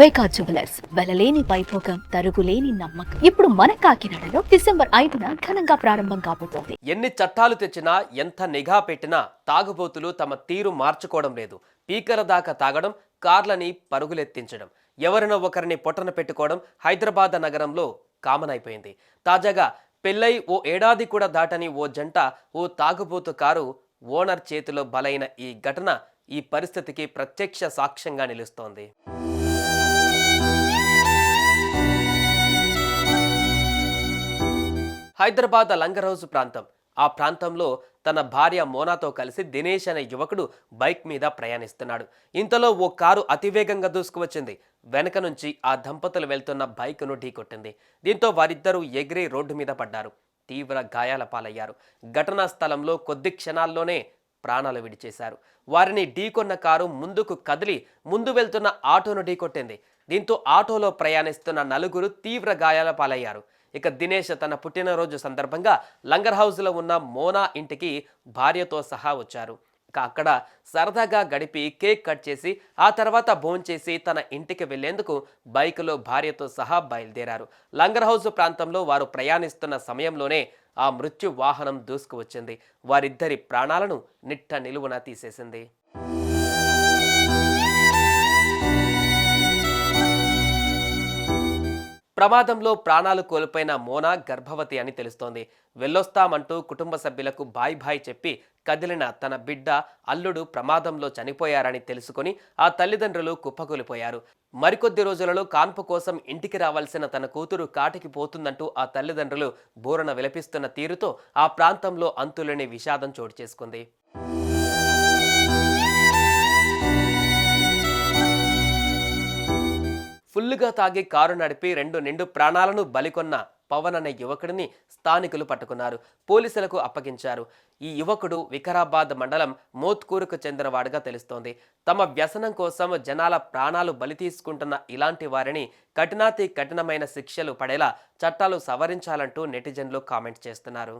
వైకా jewellers వెలలేని Vaibhogam తరుగులేని నమ్మకం. ఇప్పుడు మన కాకినాడలో డిసెంబర్ 5న ఘనంగా ప్రారంభం కాబోతోంది. ఎన్ని చట్టాలు తెచ్చినా ఎంత నిఘా పెట్టినా తాగుబోతులు తమ తీరు మార్చుకోవడం లేదు. పీకల దాకా తాగడం, కార్లని పరుగులెత్తించడం, ఎవరినో ఒకరిని పొట్టన పెట్టుకోవడం హైదరాబాద్ నగరంలో కామన్ అయిపోయింది. తాజాగా పెళ్ళై ఓ ఏడాది కూడా దాటని ఓ జంట ఓ తాగుబోతు కారు ఓనర్ చేతిలో బలైన ఈ ఘటన ఈ పరిస్థితికి ప్రత్యక్ష సాక్ష్యంగా నిలుస్తోంది. హైదరాబాద్ లంగర్ హౌస్ ప్రాంతం. ఆ ప్రాంతంలో తన భార్య మోనాతో కలిసి దినేష్ అనే యువకుడు బైక్ మీద ప్రయాణిస్తున్నాడు. ఇంతలో ఓ కారు అతివేగంగా దూసుకువచ్చింది. వెనక నుంచి ఆ దంపతులు వెళ్తున్న బైక్ను ఢీకొట్టింది. దీంతో వారిద్దరూ ఎగిరి రోడ్డు మీద పడ్డారు. తీవ్ర గాయాల పాలయ్యారు. ఘటనా స్థలంలో కొద్ది క్షణాల్లోనే ప్రాణాలు విడిచేశారు. వారిని ఢీకొన్న కారు ముందుకు కదిలి ముందు వెళ్తున్న ఆటోను ఢీకొట్టింది. దీంతో ఆటోలో ప్రయాణిస్తున్న నలుగురు తీవ్ర గాయాల పాలయ్యారు. ఇక దినేష్ తన పుట్టినరోజు సందర్భంగా లంగర్ హౌస్లో ఉన్న మోనా ఇంటికి భార్యతో సహా వచ్చారు. ఇక అక్కడ సరదాగా గడిపి కేక్ కట్ చేసి ఆ తర్వాత భోంచేసి తన ఇంటికి వెళ్లేందుకు బైకులో భార్యతో సహా బయలుదేరారు. లంగర్ హౌస్ ప్రాంతంలో వారు ప్రయాణిస్తున్న సమయంలోనే ఆ మృత్యు వాహనం దూసుకువచ్చింది. వారిద్దరి ప్రాణాలను నిట్ట నిలువున తీసేసింది. ప్రమాదంలో ప్రాణాలు కోల్పోయిన మోనా గర్భవతి అని తెలుస్తోంది. వెళ్ళొస్తామంటూ కుటుంబ సభ్యులకు బాయ్ బాయ్ చెప్పి కదిలిన తన బిడ్డ అల్లుడు ప్రమాదంలో చనిపోయారని తెలుసుకొని ఆ తల్లిదండ్రులు కుప్పకూలిపోయారు. మరికొద్ది రోజులలో కాన్పు కోసం ఇంటికి రావాల్సిన తన కూతురు కాటికి పోతుందంటూ ఆ తల్లిదండ్రులు బోరన విలపిస్తున్న తీరుతో ఆ ప్రాంతంలో అంతులేని విషాదం చోటు చేసుకుంది. ఫుల్లుగా తాగి కారు నడిపి రెండు నిండు ప్రాణాలను బలికొన్న పవన్ అనే యువకుడిని స్థానికులు పట్టుకున్నారు. పోలీసులకు అప్పగించారు. ఈ యువకుడు వికారాబాద్ మండలం మోత్కూరుకు చెందినవాడుగా తెలుస్తోంది. తమ వ్యసనం కోసం జనాల ప్రాణాలు బలి తీసుకుంటున్న ఇలాంటి వారిని కఠినాతి కఠినమైన శిక్షలు పడేలా చట్టాలు సవరించాలంటూ నెటిజన్లు కామెంట్ చేస్తున్నారు.